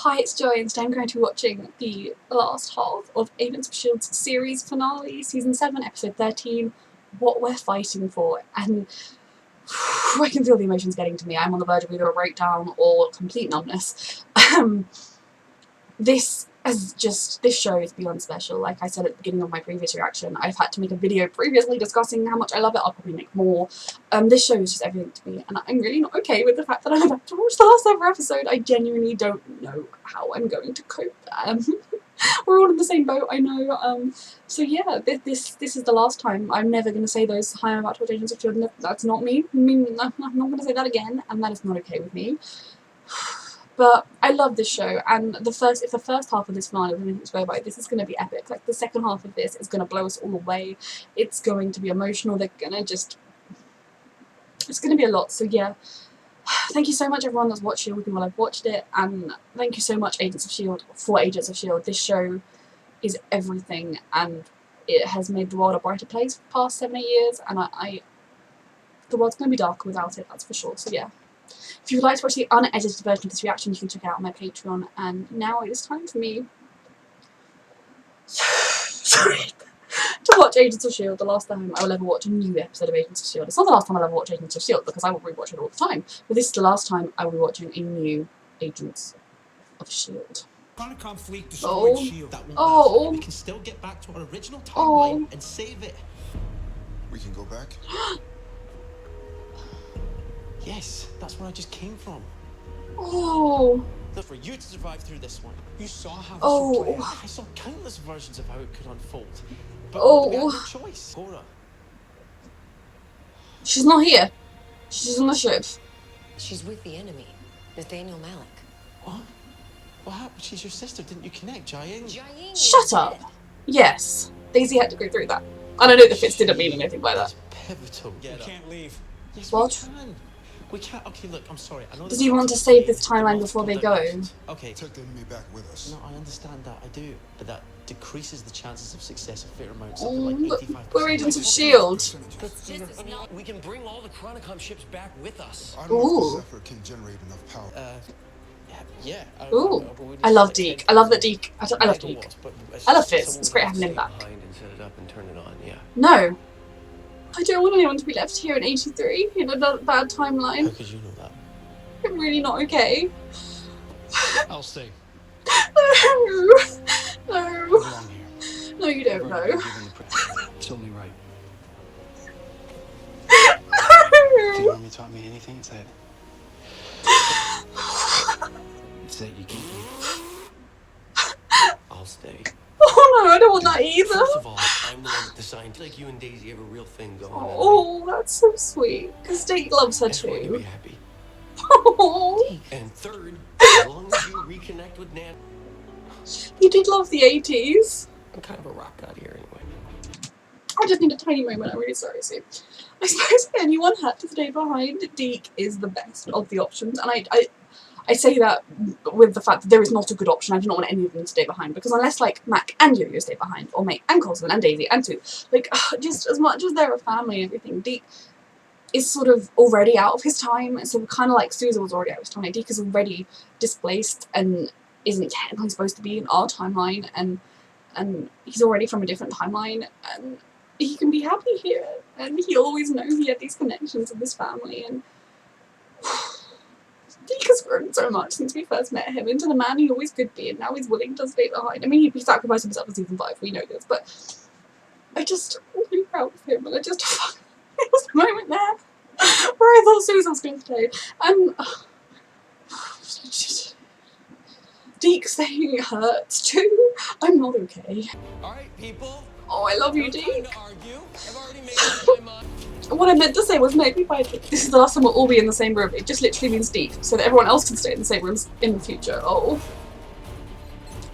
Hi, it's Joy, and today I'm going to be watching the last half of Agents of S.H.I.E.L.D.'s series finale, Season 7, Episode 13, What We're Fighting For, and I can feel the emotions getting to me. I'm on the verge of either a breakdown or complete numbness. This show is beyond special. Like I said at the beginning of my previous reaction, I've had to make a video previously discussing how much I love it. I'll probably make more. This show is just everything to me, and I'm really not okay with the fact that I'm about to watch the last ever episode. I genuinely don't know how I'm going to cope. We're all in the same boat, I know. So yeah, this is the last time. I'm never going to say those "Hi, I'm about to watch Agents of S.H.I.E.L.D." That's not me. I'm not going to say that again, and that is not okay with me. But I love this show, and if the first half of this finale was anything to go by, this is going to be epic. Like, the second half of this is going to blow us all away. It's going to be emotional. They're going to just... It's going to be a lot. So yeah, thank you so much everyone that's watched it with me while I've watched it, and thank you so much Agents of S.H.I.E.L.D. for Agents of S.H.I.E.L.D. This show is everything, and it has made the world a brighter place for the past 7 or 8 years, and the world's going to be darker without it, that's for sure. So yeah. If you would like to watch the unedited version of this reaction, you can check it out on my Patreon. And now it is time for me sorry, to watch Agents of S.H.I.E.L.D. the last time I will ever watch a new episode of Agents of S.H.I.E.L.D. It's not the last time I'll ever watch Agents of S.H.I.E.L.D. because I will rewatch it all the time. But this is the last time I will be watching a new Agents of S.H.I.E.L.D. Oh. We can still get back to our original timeline and save it. We can go back? Yes, that's where I just came from. Oh. For you to survive through this one, you saw how Oh. this would play out. I saw countless versions of how it could unfold. But we had no choice. Cora. She's not here. She's on the ship. She's with the enemy, Nathaniel Malik. What? What happened? She's your sister. Didn't you connect, Jiaying? Shut up. Yes. Daisy had to go through that. And I know the fits didn't mean anything by that. Pivotal. We can't leave. Yes, what? We can. We can't. Okay, look, I'm sorry. I know. Does he want to save this timeline before they go? Okay. Take the enemy back with us. No, I understand that. I do. But that decreases the chances of success a fair amount. Something like 85%. We're Agents of S.H.I.E.L.D. We can bring all the Chronicom ships back with us. I don't know if the Zephyr can generate enough power. Yeah. I love Deke. I love that Deke. I love Deke. I love Fizz. It's great having him back. No. I don't want anyone to be left here in 83 in a bad timeline. How could you know that? I'm really not okay. I'll stay. No. No. Belong here. No, you don't know. It's only right. No. If the army taught me anything, it's that you keep me. I'll stay. Oh no, I don't want that either. First of all, I'm the one that decided. Like you and Daisy have a real thing going on. Oh, that's so sweet. Because Deke loves her I just want you to be too. happy. Oh. And third, as long as you reconnect with Nan. You did love the 80s. I'm kind of a rock god here anyway. I just need a tiny moment, I'm really sorry, Sue. I suppose if anyone had to stay behind, Deke is the best of the options, and I say that with the fact that there is not a good option. I do not want any of them to stay behind, because unless, like, Mac and Yo-Yo stay behind, or May and Coulson and Daisy and Sue, like, just as much as they're a family and everything, Deke is sort of already out of his time, so kind of like Susan was already out of his time. Like, Deke is already displaced and isn't technically supposed to be in our timeline, and he's already from a different timeline, and he can be happy here, and he'll always know he had these connections with his family, and Deke has grown so much since we first met him into the man he always could be, and now he's willing to stay behind. I mean, he sacrificed himself in season 5, we know this, but I'm really proud of him, and there was a moment there where I thought Susan was going to stay, and Deke staying hurts too. I'm not okay. Alright, people. Oh, I love you, Deke. To argue. I've already made up my mind. What I meant to say was maybe by this is the last time we'll all be in the same room. It just literally means Deke, so that everyone else can stay in the same rooms in the future. Oh.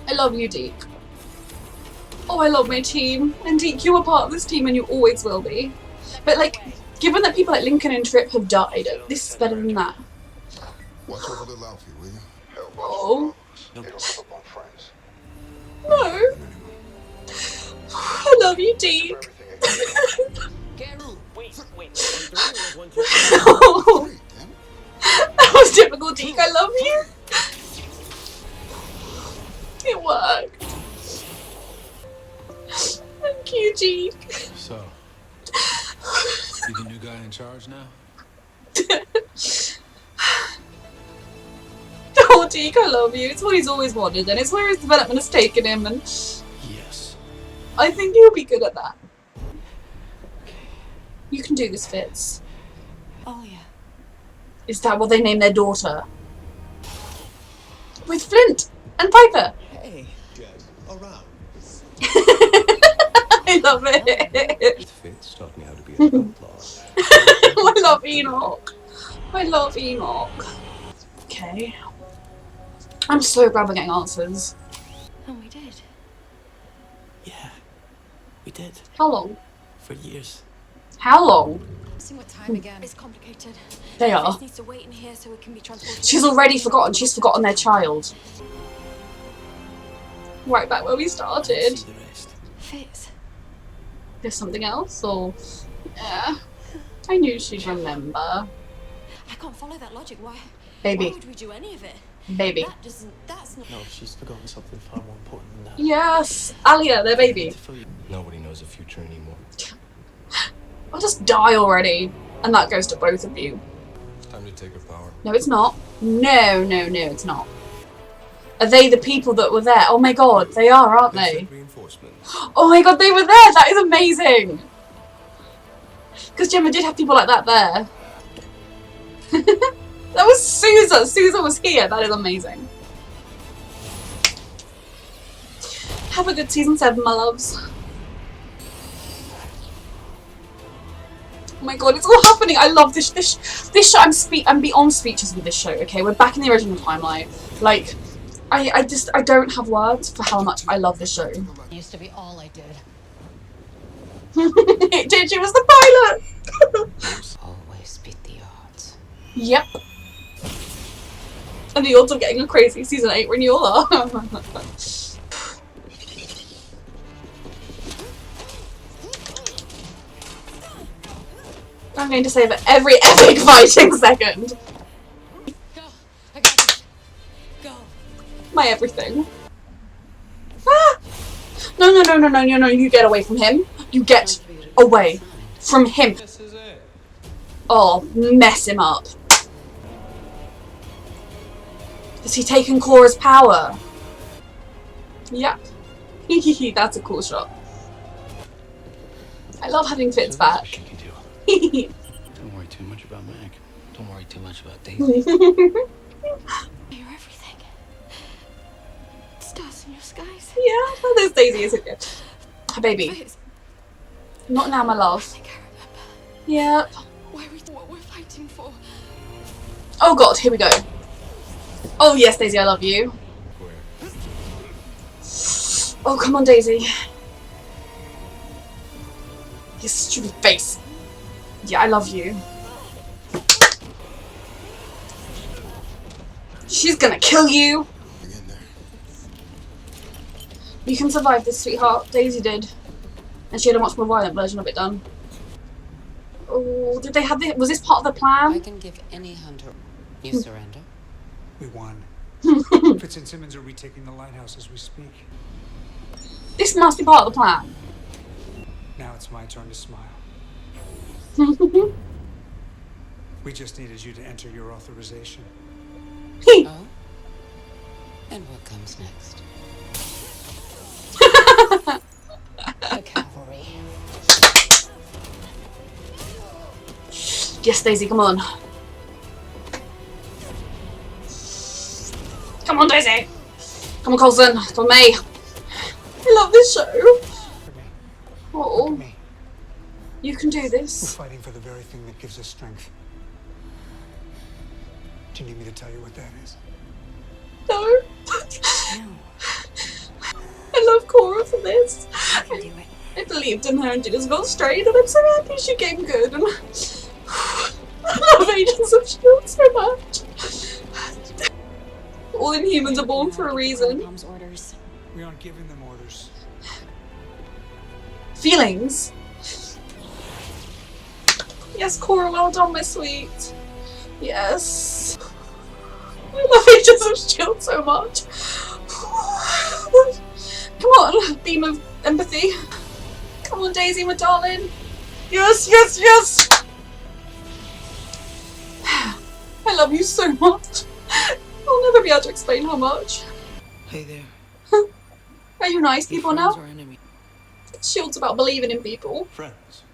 I love you, Deke. Oh, I love my team. And Deke, you are part of this team and you always will be. But, like, given that people like Lincoln and Tripp have died, this is better than that. Watch over the Laufey, will you? Oh. Don't give up on friends. No. I love you, Deke. Oh. That was typical Deke, I love you. It worked. Thank you, G. So, you the new guy in charge now? Oh, Deke, I love you. It's what he's always wanted, and it's where his development has taken him, and Yes. I think he'll be good at that. You can do this, Fitz. Oh, yeah. Is that what they named their daughter? With Flint and Piper. Hey, Jed, around. I love it. Fitz taught me how to be an outlaw. I love Enoch. I love Enoch. Okay. I'm so glad we're getting answers. And we did. Yeah. We did. How long? For years. How long? See what time again? It's complicated. They are. Fitz needs to wait in here so it can be transported. She's already forgotten. She's forgotten their child. Right back where we started. See the rest. Fitz. There's something else, or yeah. I knew she'd remember. I can't follow that logic. Why Baby. would we do any of it? Baby. That doesn't. That's not. No, she's forgotten something far more important than that. Yes, Alia, their baby. To fill you. Nobody knows the future anymore. I'll just die already. And that goes to both of you. Time to take her power. No, it's not. No, no, no, it's not. Are they the people that were there? Oh my god, they are, aren't they? Reinforcements. Oh my god, they were there! That is amazing! Because Gemma did have people like that there. That was Sousa! Sousa was here! That is amazing. Have a good season 7, my loves. Oh my god, it's all happening! I love this show. I'm beyond speeches with this show, okay? We're back in the original timeline. Like, I don't have words for how much I love this show. It used to be all I did. It did, she was the pilot! Always beat the odds. Yep. And the odds of getting a crazy season 8 renewal are. I'm going to save every epic fighting second. Go. I got this. Go. My everything. Ah! No, no, no, no, no, no, no, you get away from him. You get away from him. This is it. Oh, mess him up. Has he taken Cora's power? Yep. That's a cool shot. I love having Fitz back. She can do. Don't worry too much about Meg. Don't worry too much about Daisy. You're everything. Stars in your skies. Yeah, there's Daisy, isn't it? Her baby. Fitz. Not now, my I love. think I remember. Yep. Why we what we're fighting for. Oh god, here we go. Oh yes, Daisy, I love you. Oh, come on, Daisy. Your stupid face. Yeah, I love you. She's gonna kill you. Get in there. You can survive this, sweetheart. Daisy did. And she had a much more violent version of it done. Oh, did they have this? Was this part of the I plan? can give any hunter. You surrender? We won. Fitz and Simmons are retaking the lighthouse as we speak. This must be part of the plan. Now it's my turn to smile. We just needed you to enter your authorization. Oh? And what comes next? The cavalry. Yes, Daisy, come on. Come on, Daisy. Come on, Coulson. Come on, May. I love this show. Look at me. Look Oh, at me. you can do We're this. fighting for the very thing that gives us strength. Do you need me to tell you what that is? No. No. I love Cora for this. I can do it. I believed in her and did as well straight, and I'm so happy she came good. And I love Agents of S.H.I.E.L.D. so much. All Inhumans are born for a reason. Mom's orders. We aren't giving them orders. Feelings. Yes, Cora, well done, my sweet. Yes. I love Agents of S.H.I.E.L.D. so much. Come on, beam of empathy. Come on, Daisy, my darling. Yes, yes, yes! I love you so much. I'll never be able to explain how much. Hey there. Are you nice people now? Friends or enemy? Shield's about believing in people. Friends.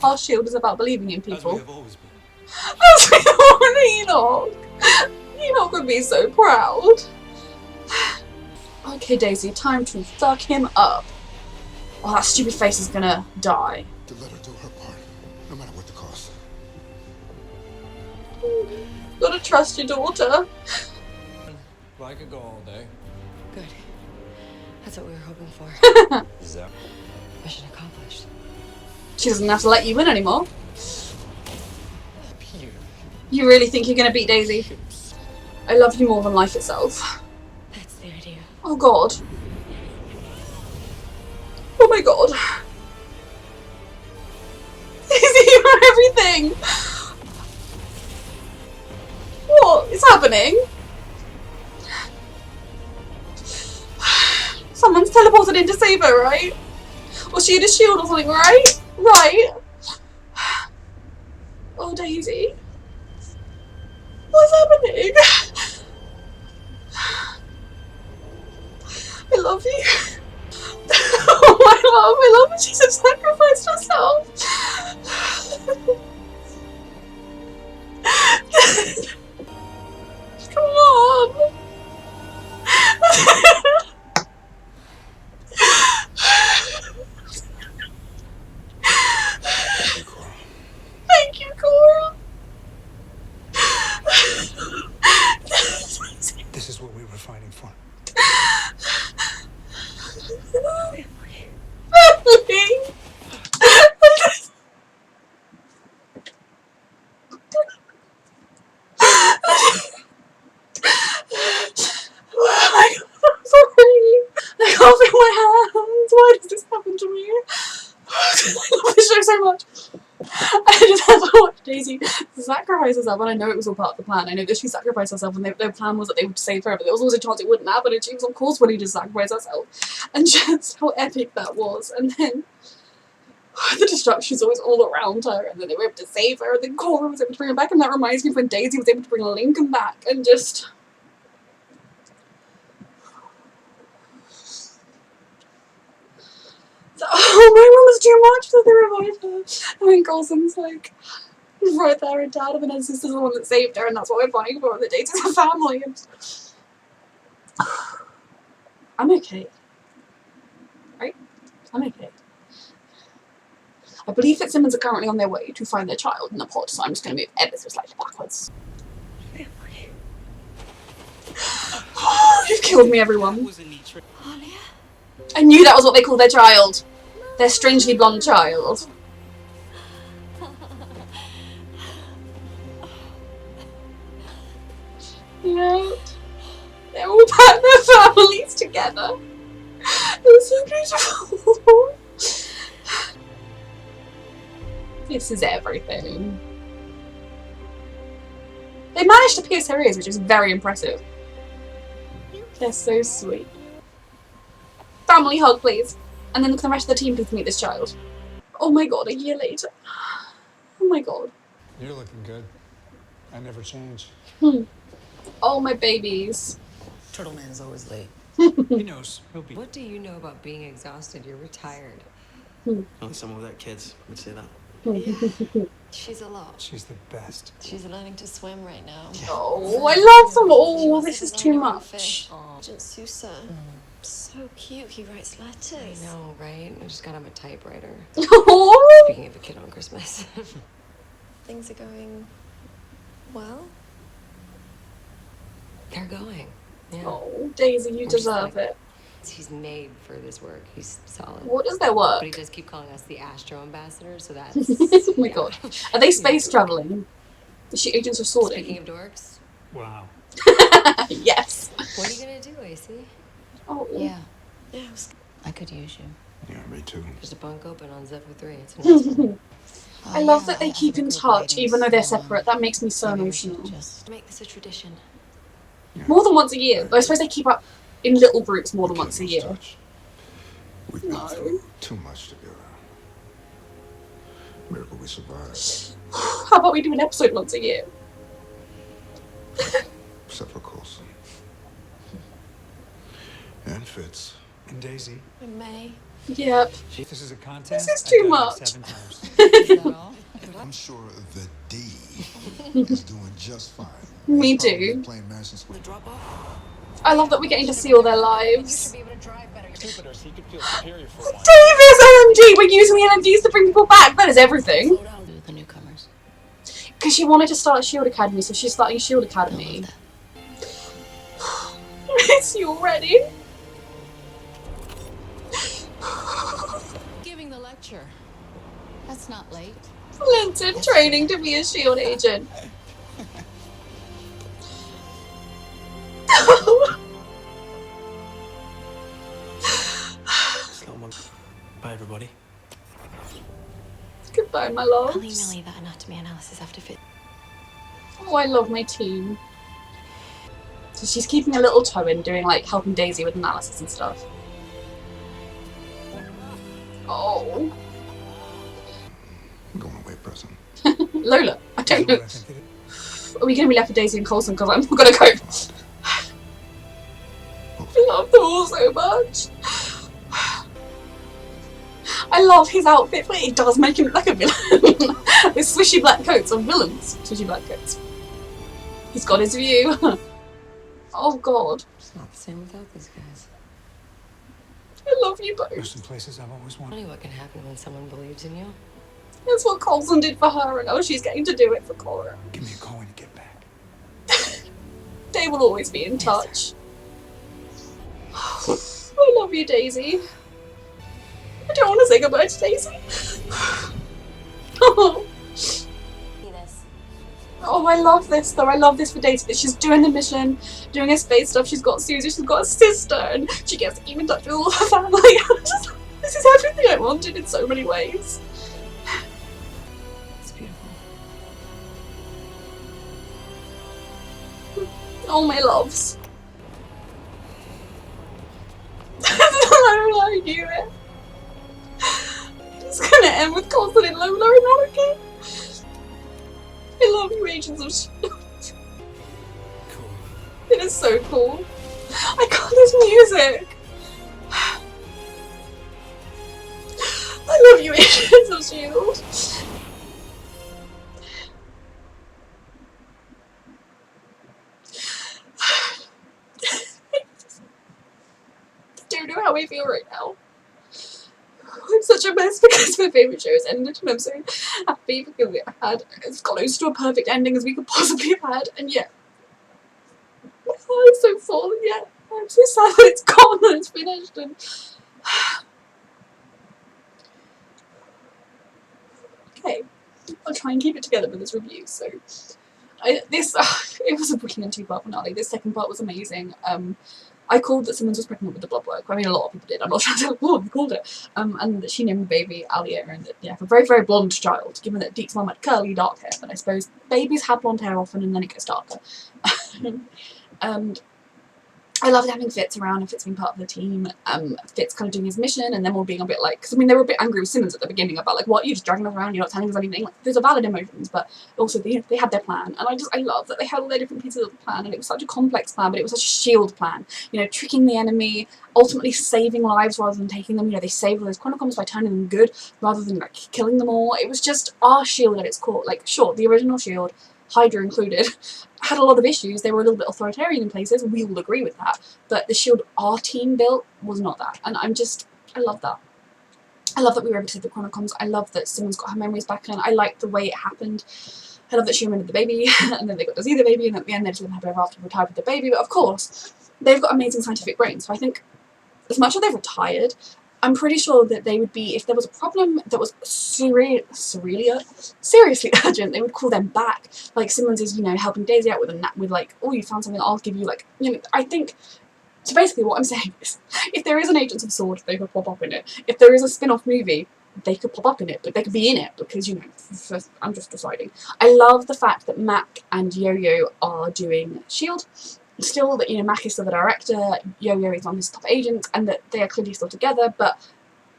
Our shield is about believing in As we people. have always been. As we want Enoch. Enoch would be so proud. Okay, Daisy, time to fuck him up. Oh, that stupid face is gonna die. To let her do her part, no matter what the cost. Gotta trust your daughter. I could go all day. Good. That's what we were hoping for. Is that? Mission accomplished. She doesn't have to let you win anymore. Peter. You really think you're gonna beat Daisy? I love you more than life itself. That's the idea. Oh god. Oh my god. Daisy, you're everything! What is happening? Someone's teleported in to save her, right? Or she had a shield or something, right? Right? Oh, Daisy. What's happening? I love you. Oh, I love that she's sacrificed herself. Come on. Thank you, Cora. This is what we were fighting for. Family. Oh my god, I'm sorry. I can't feel my hands. Why does this happen to me? I love this show so much. I just had to watch Daisy sacrifice herself, and I know it was all part of the plan. I know that she sacrificed herself, and their plan was that they would save her, but there was always a chance it wouldn't happen, and she was, of course, willing to sacrifice herself. And just how epic that was. And then the destruction's always all around her, and then they were able to save her, and then Cora was able to bring her back, and that reminds me of when Daisy was able to bring Lincoln back, and just... Oh, my mum was too much that they revived her. And then Coulson's like right there and dad, and then her sister's the one that saved her, and that's what we're fighting for, and the Daisy's a family. And... I'm okay. Right? I'm okay. I believe Fitzsimmons are currently on their way to find their child in the pod, so I'm just going to move ever so slightly backwards. You've killed me, everyone. I knew that was what they called their child. Their strangely blonde child. Yeah. They're all back their families together. It was so beautiful. This is everything. They managed to pierce her ears, which is very impressive. They're so sweet. Family hug, please. And then the rest of the team please meet this child. Oh my god, a year later. Oh my god. You're looking good. I never change. Oh, my babies. Turtle Man's always late. He knows. He'll be. What do you know about being exhausted? You're retired. Only someone without kids would say that. She's a lot. She's the best. She's learning to swim right now. Oh, I love them all. This is too much. Agent Sousa. So cute. He writes letters. I know, right? I just got him a typewriter. Oh, Speaking of a kid on Christmas. Things are going well. They're going. Yeah. oh, Daisy, you deserve it. He's made for this work. He's solid. What is their But he work? does keep calling us the Astro Ambassador, so that's... Oh my god. Are they space traveling? Is she Agents of Speaking Swording? of dorks, Wow. Yes. what are you gonna do, AC? Oh, Yeah, Yeah, it was I could use you. Yeah, me too. There's a bunk open on Zephyr 3. It's a nice one. I love that they keep in touch, even though they're separate. That makes me so emotional. Just make this a tradition. More than once a year. I suppose they keep up in little groups more than once a year. Touch. We've been through too much together. Miracle we survived. How about we do an episode once a year? Except for Coulson. And Fitz. And Daisy. And May. Yep. If this is a contest, This is I've too done it much. 7 times. Is that all? I'm sure the D is doing just fine. Me He's probably too. playing Madison Square. I love that we're getting to see all their You lives. should be able to drive better. Stupider, so you could feel superior for a while. Davis LMG! We're using the LMGs to bring people back. That is everything. Slow down. The newcomers. Because she wanted to start a Shield Academy, so she's starting a Shield I Academy. love Is you ready? Giving the lecture. That's not late. Linton training to be a Shield agent. Slow mo. Bye, everybody. Goodbye, my I'll loves. email you that anatomy analysis after Fitz. Oh, I love my team. So she's keeping a little toe in, doing like helping Daisy with analysis and stuff. Oh, I'm going away, present. Lola. I This is don't know. what I think it Are we gonna be left with Daisy and Coulson? Because I'm not gonna cope. I love them all so much. I love his outfit, but it does make him look like a villain. With swishy black coats or villains. Swishy black coats. He's got his view. Oh god. It's not the same without these guys. I love you There's both. some places I've always wanted. Funny what can happen when someone believes in you. That's what Coulson did for her, and now she's getting to do it for Cora. Give me a call when you get back. They will always be in touch. I love you, Daisy. I don't want to say goodbye to Daisy. Oh. See this. Oh, I love this though. I love this for Daisy. That she's doing the mission, doing her space stuff. She's got Susie. She's got a sister, and she gets to keep in touch with all her family. This is everything I wanted in so many ways. It's beautiful. Oh, my loves. I knew it. It's gonna end with Coulson and Lola, isn't that okay? I love you, Agents of S.H.I.E.L.D. Cool. It is so cool. I got this music. I love you, Agents of S.H.I.E.L.D. I don't know how I feel right now. I'm such a mess because my favourite show has ended, and I'm so happy because we had as close to a perfect ending as we could possibly have had, and yet I'm so full, and yet I'm so sad that it's gone and it's finished. And okay, I'll try and keep it together with this review. So it was a brilliant 2-part finale. This second part was amazing. I called that Simmons was pregnant with the blood work. I mean, a lot of people did. I'm not trying to tell what I called it. And that she named the baby Alia, and that, yeah, a very, very blonde child, given that Deke's mum had curly, dark hair. But I suppose babies have blonde hair often, and then it gets darker. And I loved having Fitz around and Fitz being part of the team. Fitz kind of doing his mission, and them all being a bit like, because I mean, they were a bit angry with Simmons at the beginning about like, what, you're just dragging us around, you're not telling us anything. Like, there's a valid emotions, but also they had their plan, and I love that they had all their different pieces of the plan, and it was such a complex plan, but it was such a shield plan. You know, tricking the enemy, ultimately saving lives rather than taking them. You know, they saved all those Chronocoms by turning them good rather than like killing them all. It was just our shield at its core. Like, sure, the original shield, Hydra included, had a lot of issues. They were a little bit authoritarian in places, we all agree with that, but the shield our team built was not that, and I love that. I love that we were able to save the Chronocoms. I love that Simmons got her memories back, and I liked the way it happened. I love that she remembered the baby, and then they got to see the baby, and at the end they just lived happily ever after, retired with the baby. But of course, they've got amazing scientific brains, so I think as much as they've retired, I'm pretty sure that they would be, if there was a problem that was seriously urgent, they would call them back. Like Simmons is, you know, helping Daisy out with like, oh, you found something, I'll give you, like, you know, I think, so basically what I'm saying is, if there is an Agents of S.H.I.E.L.D., they could pop up in it. If there is a spin-off movie, they could pop up in it, but they could be in it, because, you know, I'm just deciding. I love the fact that Mac and Yo-Yo are doing S.H.I.E.L.D., still, that, you know, Mac is still the director, Yo-Yo is one of his top agents, and that they are clearly still together, but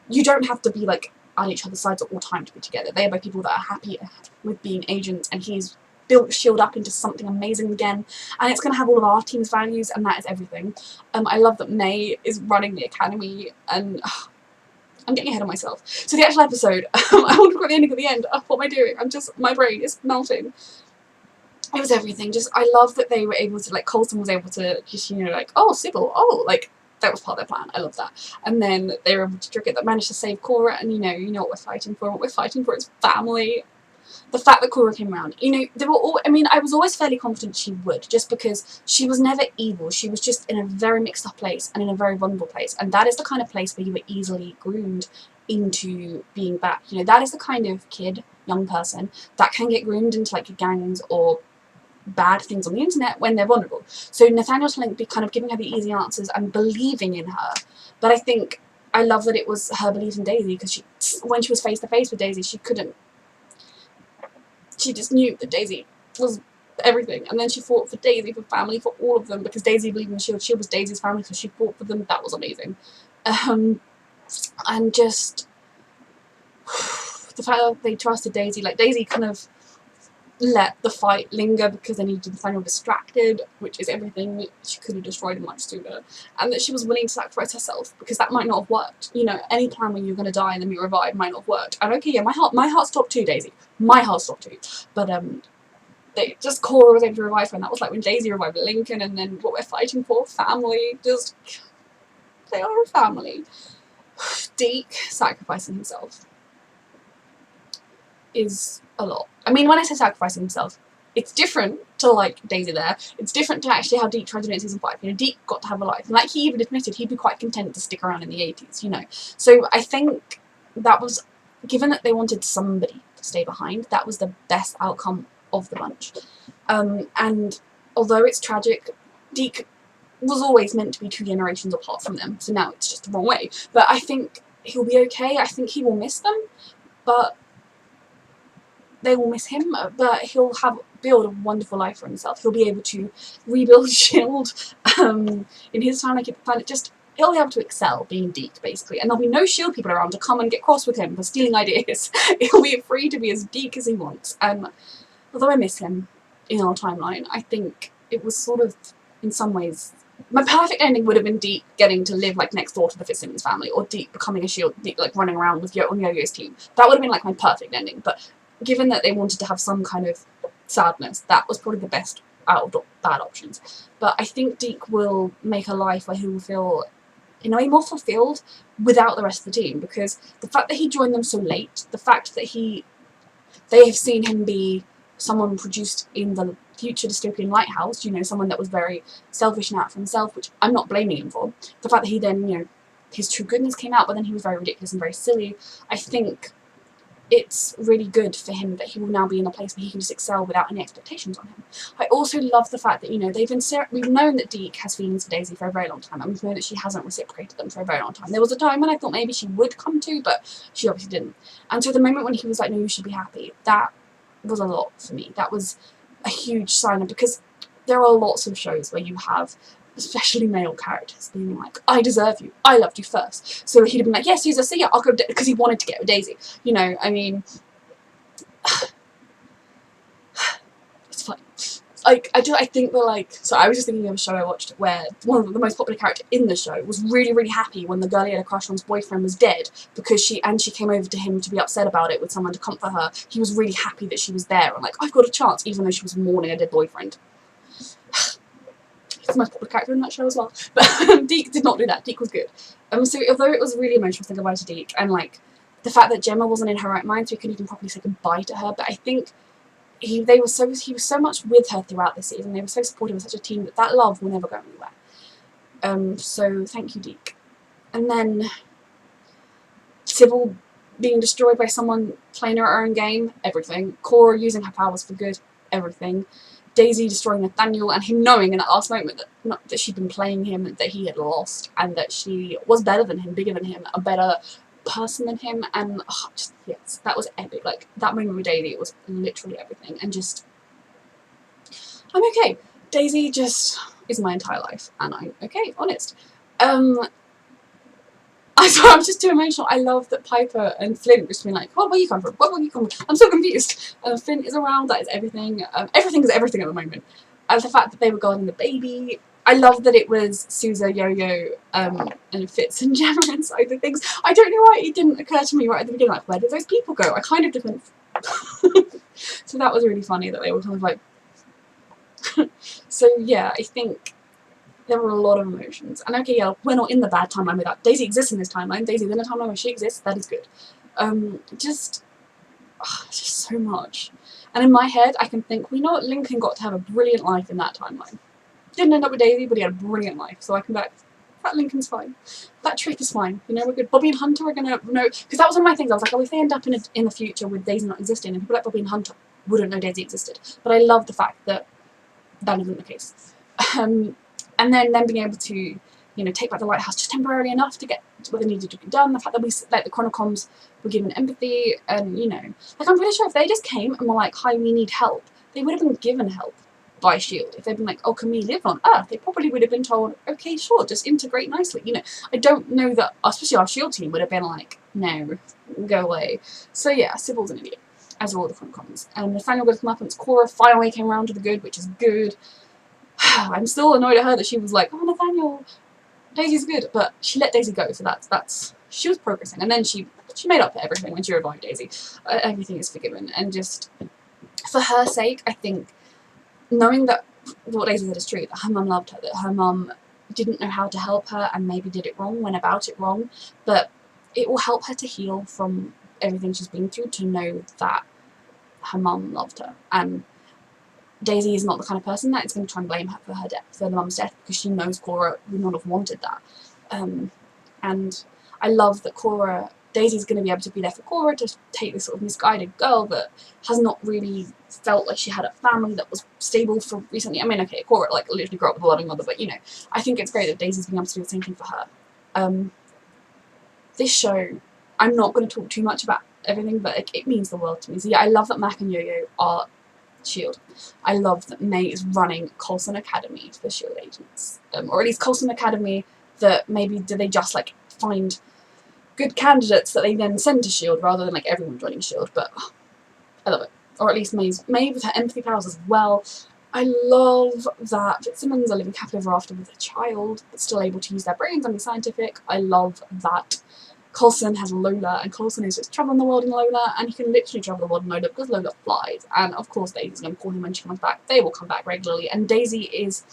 you don't have to be like on each other's sides at all time to be together. They are both people that are happy with being agents, and he's built S.H.I.E.L.D. up into something amazing again, and it's going to have all of our team's values, and that is everything. I love that May is running the academy, and I'm getting ahead of myself. So the actual episode, I want to talk about the ending at the end. What am I doing? My brain is melting. It was everything. Just, I love that they were able to, like, Coulson was able to just, you know, like, oh, Sybil, oh, like, that was part of their plan. I love that. And then they were able to trick it that managed to save Cora, and you know what we're fighting for. What we're fighting for is family. The fact that Cora came around, you know, they were all, I mean, I was always fairly confident she would, just because she was never evil. She was just in a very mixed up place and in a very vulnerable place, and that is the kind of place where you were easily groomed into being back. You know, that is the kind of kid, young person, that can get groomed into, like, gangs or bad things on the internet when they're vulnerable. So Nathaniel telling, kind of giving her the easy answers and believing in her. But I think, I love that it was her belief in Daisy, because when she was face to face with Daisy, she just knew that Daisy was everything, and then she fought for Daisy, for family, for all of them, because Daisy believed in S.H.I.E.L.D. S.H.I.E.L.D. was Daisy's family, so she fought for them. That was amazing. And just the fact that they trusted Daisy, like, Daisy kind of let the fight linger because they needed Nathaniel distracted, which is everything. She could have destroyed him much sooner, and that she was willing to sacrifice herself because that might not have worked. You know, any plan where you're going to die and then be revived might not have worked. And okay, yeah, my heart stopped too, Daisy. My heart stopped too. But Cora was able to revive her, and that was like when Daisy revived Lincoln, and then what we're fighting for, family. Just, they are a family. Deke sacrificing himself is a lot. I mean, when I say sacrificing himself, it's different to, like, Daisy there. It's different to actually how Deke tried to do it in season 5. You know, Deke got to have a life. And like he even admitted, he'd be quite content to stick around in the 80s, you know. So I think that was, given that they wanted somebody to stay behind, that was the best outcome of the bunch. And although it's tragic, Deke was always meant to be 2 generations apart from them. So now it's just the wrong way. But I think he'll be okay. I think he will miss them. But they will miss him, but he'll build a wonderful life for himself. He'll be able to rebuild S.H.I.E.L.D. In his time, like, he'll be able to excel being Deke, basically. And there'll be no S.H.I.E.L.D. people around to come and get cross with him for stealing ideas. He'll be free to be as Deke as he wants. Although I miss him in our timeline, I think it was sort of, in some ways, my perfect ending would have been Deke getting to live, like, next door to the Fitzsimmons family, or Deke becoming a S.H.I.E.L.D., Deke, like, running around with on Yo-Yo's team. That would have been, like, my perfect ending. But given that they wanted to have some kind of sadness, that was probably the best out of bad options. But I think Deke will make a life where he will feel, in a way, more fulfilled without the rest of the team, because the fact that he joined them so late, the fact that they have seen him be someone produced in the future dystopian lighthouse, you know, someone that was very selfish and out for himself, which I'm not blaming him for. The fact that he then, you know, his true goodness came out, but then he was very ridiculous and very silly. I think it's really good for him that he will now be in a place where he can just excel without any expectations on him. I also love the fact that, you know, we've known that Deke has feelings for Daisy for a very long time, and we've known that she hasn't reciprocated them for a very long time. There was a time when I thought maybe she would come to, but she obviously didn't. And so the moment when he was like, no, you should be happy, that was a lot for me. That was a huge sign, because there are lots of shows where you have, especially male characters, being like, I deserve you, I loved you first. So he'd have been like, yes, Caesar, see ya, I'll go, because he wanted to get with Daisy. You know, I mean, it's fine. Like, I think that, like, so I was just thinking of a show I watched where one of the most popular character in the show was really, really happy when the girl he had a crush on's boyfriend was dead, because she came over to him to be upset about it with someone to comfort her. He was really happy that she was there, and like, I've got a chance, even though she was mourning a dead boyfriend. The most popular character in that show as well. But Deke did not do that. Deke was good. So although it was really emotional saying goodbye to Deke, and like the fact that Gemma wasn't in her right mind, so he couldn't even properly say goodbye to her, but I think he was so much with her throughout this season. They were so supportive of such a team that love will never go anywhere. So thank you, Deke. And then Sybil being destroyed by someone playing her own game, everything. Cora using her powers for good, everything. Daisy destroying Nathaniel, and him knowing in that last moment that she'd been playing him, that he had lost, and that she was better than him, bigger than him, a better person than him, and yes, that was epic. Like, that moment with Daisy, it was literally everything, and just, I'm okay. Daisy just is my entire life, and I'm okay, honest. I I'm just too emotional. I love that Piper and Flint just been like, "What, where you come from? What, where you come from?" I'm so confused. Flint is around. That is everything. Everything is everything at the moment. And the fact that they were guarding the baby. I love that it was Sousa, Yo-Yo, and Fitz and Gemma inside the things. I don't know why it didn't occur to me right at the beginning. Like, where did those people go? I kind of didn't. So that was really funny that they were kind of like. So yeah, I think there were a lot of emotions. And okay, yeah, we're not in the bad timeline with that. Daisy exists in this timeline. Daisy's in a timeline where she exists. That is good. Just so much. And in my head, I can think, we know what, Lincoln got to have a brilliant life in that timeline. Didn't end up with Daisy, but he had a brilliant life. So I can be like, that Lincoln's fine. That Trick is fine. You know, we're good. Bobby and Hunter are gonna know, because that was one of my things. I was like, oh, if they end up in the future with Daisy not existing, and people like Bobby and Hunter wouldn't know Daisy existed. But I love the fact that that isn't the case. And then them being able to, you know, take back the lighthouse just temporarily enough to get what they needed to get done. The fact that we, like, the Chronicoms were given empathy, and, you know, like, I'm pretty sure if they just came and were like, hi, we need help, they would have been given help by S.H.I.E.L.D. If they'd been like, oh, can we live on Earth? They probably would have been told, okay, sure, just integrate nicely. You know, I don't know that, especially our S.H.I.E.L.D. team would have been like, no, go away. So yeah, Sybil's an idiot, as are all the Chronicoms. And Nathaniel goes come up, and it's Cora finally came around to the good, which is good. I'm still annoyed at her that she was like, oh, Nathaniel, Daisy's good, but she let Daisy go, so that's she was progressing, and then she made up for everything when she revived Daisy. Everything is forgiven, and just for her sake, I think, knowing that what Daisy said is true, that her mum loved her, that her mum didn't know how to help her and maybe did it wrong, went about it wrong, but it will help her to heal from everything she's been through, to know that her mum loved her. And Daisy is not the kind of person that is going to try and blame her for her death, for the mum's death, because she knows Cora would not have wanted that. And I love that Daisy's going to be able to be there for Cora, to take this sort of misguided girl that has not really felt like she had a family that was stable for recently. I mean, okay, Cora, like, literally grew up with a loving mother, but, you know, I think it's great that Daisy's being able to do the same thing for her. This show, I'm not going to talk too much about everything, but it means the world to me. So yeah, I love that Mac and Yo-Yo are S.H.I.E.L.D. I love that May is running Coulson Academy for S.H.I.E.L.D. agents. Or at least Coulson Academy that maybe do they just, like, find good candidates that they then send to S.H.I.E.L.D. rather than, like, everyone joining S.H.I.E.L.D. But oh, I love it. Or at least May with her empathy powers as well. I love that Fitzsimmons are living happily ever after with a child, but still able to use their brains and be scientific. I love that Coulson has Lola, and Coulson is just travelling the world in Lola, and he can literally travel the world in Lola because Lola flies. And of course Daisy's going to call him when she comes back. They will come back regularly, and Daisy is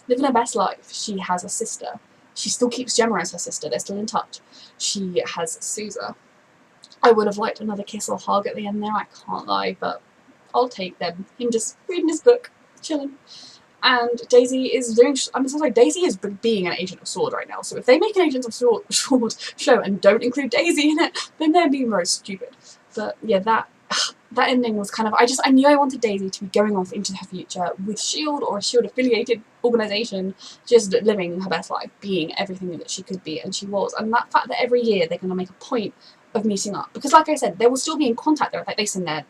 living her best life. She has a sister. She still keeps Gemma as her sister. They're still in touch. She has Sousa. I would have liked another kiss or hug at the end there, I can't lie, but I'll take them. Him just reading his book, chilling. And Daisy is doing, I'm so sorry, Daisy is being an Agent of S.W.O.R.D. right now, so if they make an Agent of S.W.O.R.D. show and don't include Daisy in it, then they're being very stupid. But yeah, that ending was kind of, I knew I wanted Daisy to be going off into her future with S.H.I.E.L.D. or a S.H.I.E.L.D. affiliated organisation, just living her best life, being everything that she could be, and she was. And that fact that every year they're going to make a point of meeting up, because like I said, they will still be in contact there, like they send their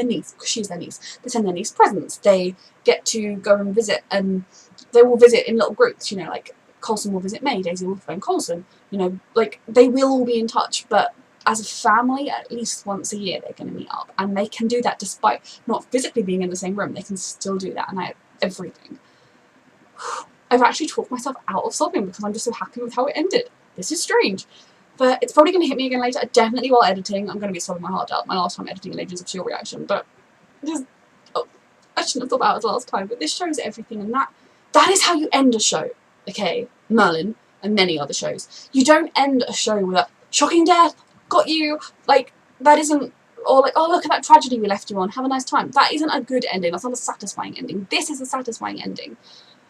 niece, because she's their niece, they send their niece presents, they get to go and visit, and they will visit in little groups, you know, like Coulson will visit May, Daisy will phone Coulson, you know, like they will all be in touch, but as a family, at least once a year they're going to meet up, and they can do that despite not physically being in the same room. They can still do that, and I have everything. I've actually talked myself out of sobbing because I'm just so happy with how it ended. This is strange. But it's probably going to hit me again later. Definitely while editing, I'm going to be sobbing my heart out. My last time editing Legends of S.H.I.E.L.D. reaction, but just, oh, I shouldn't have thought about it last time. But this shows everything, and that is how you end a show. Okay, Merlin and many other shows. You don't end a show with a shocking death. Got you. Like that isn't. Or like, oh look at that tragedy we left you on. Have a nice time. That isn't a good ending. That's not a satisfying ending. This is a satisfying ending.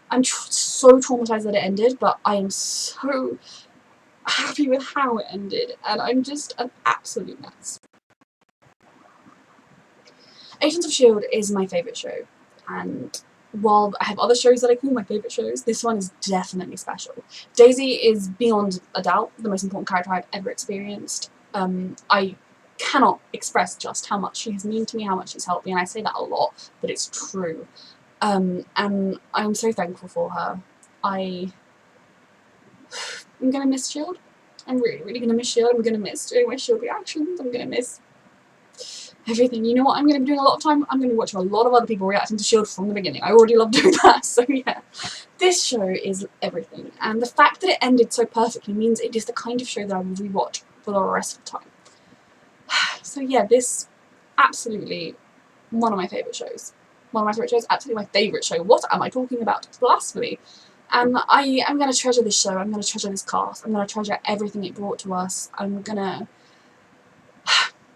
I'm so traumatized that it ended, but I am so happy with how it ended, and I'm just an absolute mess. Agents of S.H.I.E.L.D. is my favourite show, and while I have other shows that I call my favourite shows, this one is definitely special. Daisy is beyond a doubt the most important character I've ever experienced. I cannot express just how much she has meant to me, how much she's helped me, and I say that a lot, but it's true. And I'm so thankful for her. I'm gonna miss S.H.I.E.L.D. I'm really, really going to miss S.H.I.E.L.D. I'm going to miss doing my S.H.I.E.L.D. reactions. I'm going to miss everything. You know what I'm going to be doing a lot of time? I'm going to be watching a lot of other people reacting to S.H.I.E.L.D. from the beginning. I already love doing that, so yeah. This show is everything, and the fact that it ended so perfectly means it is the kind of show that I will rewatch for the rest of the time. So yeah, this, absolutely one of my favourite shows. One of my favourite shows, absolutely my favourite show. What am I talking about? It's blasphemy. And I am going to treasure this show, I'm going to treasure this cast, I'm going to treasure everything it brought to us, I'm going to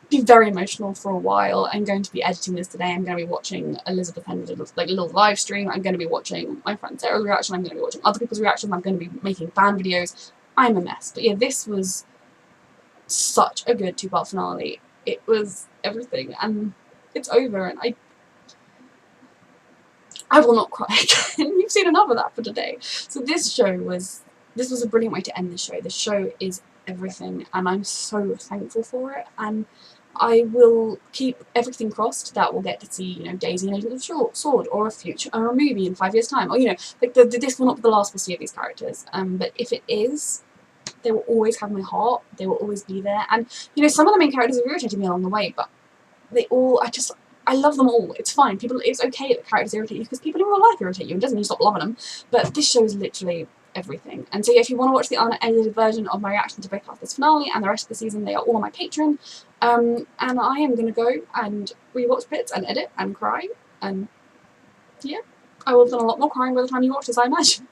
be very emotional for a while. I'm going to be editing this today, I'm going to be watching Elizabeth Hender's like little live stream, I'm going to be watching my friend Sarah's reaction, I'm going to be watching other people's reactions, I'm going to be making fan videos. I'm a mess. But yeah, this was such a good 2-part finale. It was everything, and it's over, and I will not cry again. You've seen enough of that for today. So this was a brilliant way to end the show. This show is everything, and I'm so thankful for it, and I will keep everything crossed that we'll get to see, you know, Daisy and Agent of Sword, or a movie in 5 years' time, or, you know, like this will not be the last we'll see of these characters. But if it is, they will always have my heart. They will always be there. And, you know, some of the main characters have irritated me along the way, but they all, I love them all. It's fine. It's okay that characters irritate you, because people in real life irritate you. It doesn't mean you stop loving them. But this show is literally everything. And so yeah, if you want to watch the unedited version of my reaction to both this finale and the rest of the season, they are all on my Patreon. And I am going to go and rewatch bits and edit and cry. And yeah, I will have done a lot more crying by the time you watch this, I imagine.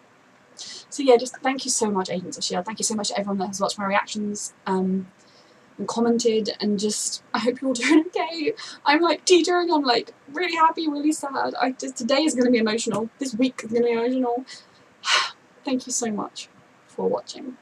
So yeah, just thank you so much, Agents of S.H.I.E.L.D. Thank you so much to everyone that has watched my reactions and commented, and just, I hope you're all doing okay. I'm like teetering, I'm like really happy, really sad. Today is going to be emotional. This week is going to be emotional. Thank you so much for watching.